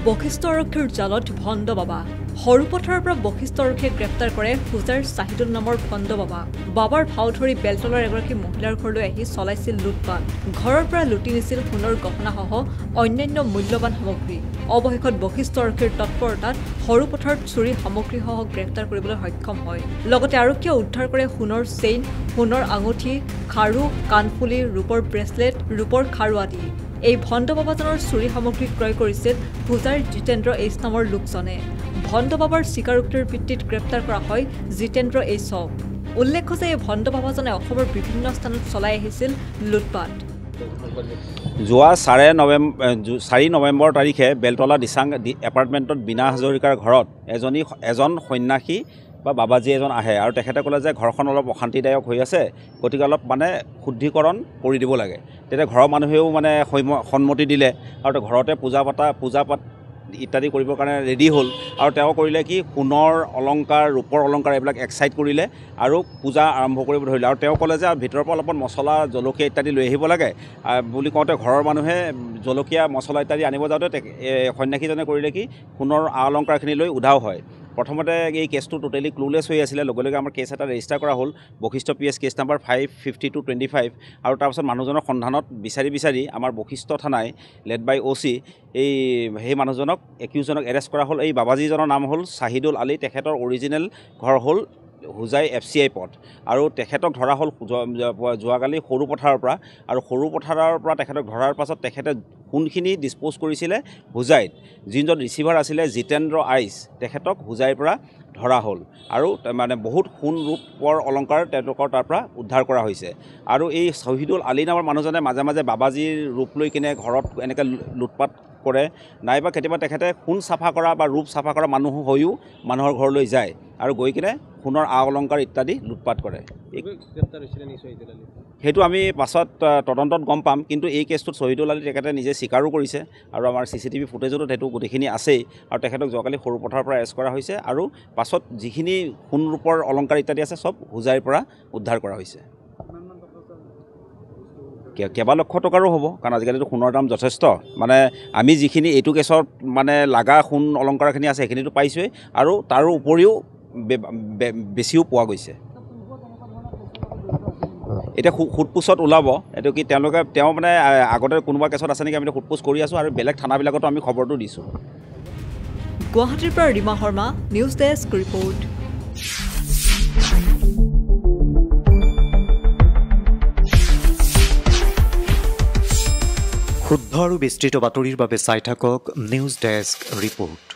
বশিষ্ঠ আৰক্ষীৰ জালত ভণ্ড বাবা সৰুপথাৰৰ পৰা বশিষ্ঠ আৰক্ষীয়ে গ্ৰেপ্তাৰ কৰে হুজাইৰ চাহিদুল নামৰ ভণ্ড বাবা। বাবাৰ ভাও ধৰি বেলতলাৰ এগৰাকী মহিলাৰ ঘৰলৈ আহি চলাইছিল লুটপাট। ঘৰৰ পৰা লুটি নিছিল সোণৰ গহনাসহ অন্যান্য মূল্যৱান সামগ্ৰী। অৱশেষত বশিষ্ঠ আৰক্ষীৰ তৎপৰতাত সৰুপথাৰত চুৰি সামগ্ৰীসহ গ্ৰেপ্তাৰ কৰিবলৈ সক্ষম হয়। লগতে আৰক্ষীয়ে উদ্ধাৰ কৰে সোণৰ চেইন, সোণৰ আঙুঠি, খাৰু, কাণফুলি, ৰূপৰ ব্ৰেচলেট, ৰূপৰ খাৰু আদি। এই ভণ্ড বাবাজনৰ চুৰি সামগ্ৰী ক্ৰয় কৰিছিল হুজাইৰ জিতেন্দ্ৰ এইচ নামৰ লোকজনে। ভণ্ড বাবাৰ স্বীকাৰোক্তিৰ ভিত্তিত গ্ৰেপ্তাৰ কৰা হয় জিতেন্দ্ৰ এইচক। উল্লেখ্য যে এই ভণ্ড বাবাজনে অসমৰ বিভিন্ন স্থানত চলাই আহিছিল লুটপাট। যোৱা 4 নৱেম্বৰ তাৰিখে বেলতলা দিচাং এপাৰ্টমেণ্টত বীণা হাজৰিকাৰ ঘৰত এজন সন্যাসী বা বাবাজী এজন আহে আৰু তেখেতে ক'লে যে ঘৰখন অলপ অশান্তিদায়ক হৈ আছে, গতিকে অলপ শুদ্ধিকৰণ কৰি দিব লাগে। তেতিয়া ঘৰৰ মানুহেও সন্মতি দিলে আৰু ঘৰতে পূজা পাত ইত্যাদি কৰিবৰ কাৰণে ৰেডি হ'ল। আৰু তেওঁ কৰিলে কি, সোণৰ অলংকাৰ, ৰূপৰ অলংকাৰ এইবিলাক এক্সাইট কৰিলে আৰু পূজা আৰম্ভ কৰিব ধৰিলে। আৰু তেওঁ ক'লে যে ভিতৰৰ পৰা অলপমান মছলা, জলকীয়া ইত্যাদি লৈ আহিব লাগে বুলি কওঁতে ঘৰৰ মানুহে জলকীয়া, মছলা ইত্যাদি আনিব যাওঁতে সন্যাসীজনে কৰিলে কি, সোণৰ আ অলংকাৰখিনি লৈ উধাও হয়। প্ৰথমতে এই কেছটো টোটেলি ক্লুলেছ হৈ আছিলে। লগে লগে আমাৰ কেছ এটা ৰেজিষ্টাৰ কৰা হ'ল, বশিষ্ঠ PS কেছ নাম্বাৰ 55225। আৰু তাৰপিছত মানুহজনৰ সন্ধানত বিচাৰি আমাৰ বশিষ্ঠ থানাই লেড বাই OC সেই মানুহজনক একিউজজনক এৰেষ্ট কৰা হ'ল। এই বাবাজীজনৰ নাম হ'ল চাহিদুল আলী। তেখেতৰ অৰিজিনেল ঘৰ হ'ল হুজাই FCI পথ। আৰু তেখেতক ধৰা হ'ল যোৱাকালি সৰুপথাৰৰ পৰা। আৰু সৰুপথাৰৰ পৰা তেখেতক ধৰাৰ পাছত তেখেতে সোণখিনি ডিছপ'জ কৰিছিলে হুজাইত। যিজন ৰিচিভাৰ আছিলে জিতেন্দ্ৰ আইচ, তেখেতক হুজাইৰ পৰা ধৰা হ'ল। আৰু বহুত সোণ, ৰূপৰ অলংকাৰ তেওঁলোকৰ তাৰ পৰা উদ্ধাৰ কৰা হৈছে। আৰু এই চাহিদুল আলী নামৰ মানুহজনে মাজে মাজে বাবাজীৰ ৰূপ লৈ কিনে ঘৰত এনেকৈ লুটপাট কৰে, নাইবা কেতিয়াবা তেখেতে সোণ চাফা কৰা বা ৰূপ চাফা কৰা মানুহ হৈও মানুহৰ ঘৰলৈ যায় আৰু গৈ কিনে সোণৰ আ অলংকাৰ ইত্যাদি লুটপাট কৰে। সেইটো আমি পাছত তদন্তত গম পাম। কিন্তু এই কেছটোত চাহিদুল আলী তেখেতে নিজে স্বীকাৰো কৰিছে আৰু আমাৰ CCTV ফুটেজতো সেইটো গোটেইখিনি আছেই। আৰু তেখেতক যোৱাকালি সৰুপথাৰৰ পৰা এৰেষ্ট কৰা হৈছে আৰু পাছত যিখিনি সোণ, ৰূপৰ অলংকাৰ ইত্যাদি আছে চব হুজাইৰ পৰা উদ্ধাৰ কৰা হৈছে। কেইবা লক্ষ টকাৰো হ'ব, কাৰণ আজিকালিতো সোণৰ দাম যথেষ্ট। আমি যিখিনি এইটো কেছত লাগা সোণ অলংকাৰখিনি আছে সেইখিনিতো পাইছোৱেই, আৰু তাৰো উপৰিও বেছিও পোৱা গৈছে। এতিয়া সোধপোছত ওলাব এইটো কি তেওঁ আগতে কোনোবা কেছত আছে নেকি, আমি সোধপোছ কৰি আছোঁ আৰু বেলেগ থানাবিলাকতো আমি খবৰটো দিছোঁ। গুৱাহাটীৰ পৰা Rima Sharma, news desk report. শুদ্ধ আৰু বিস্তৃত বাতৰিৰ বাবে চাই থাকক নিউজ ডেস্ক ৰিপৰ্ট।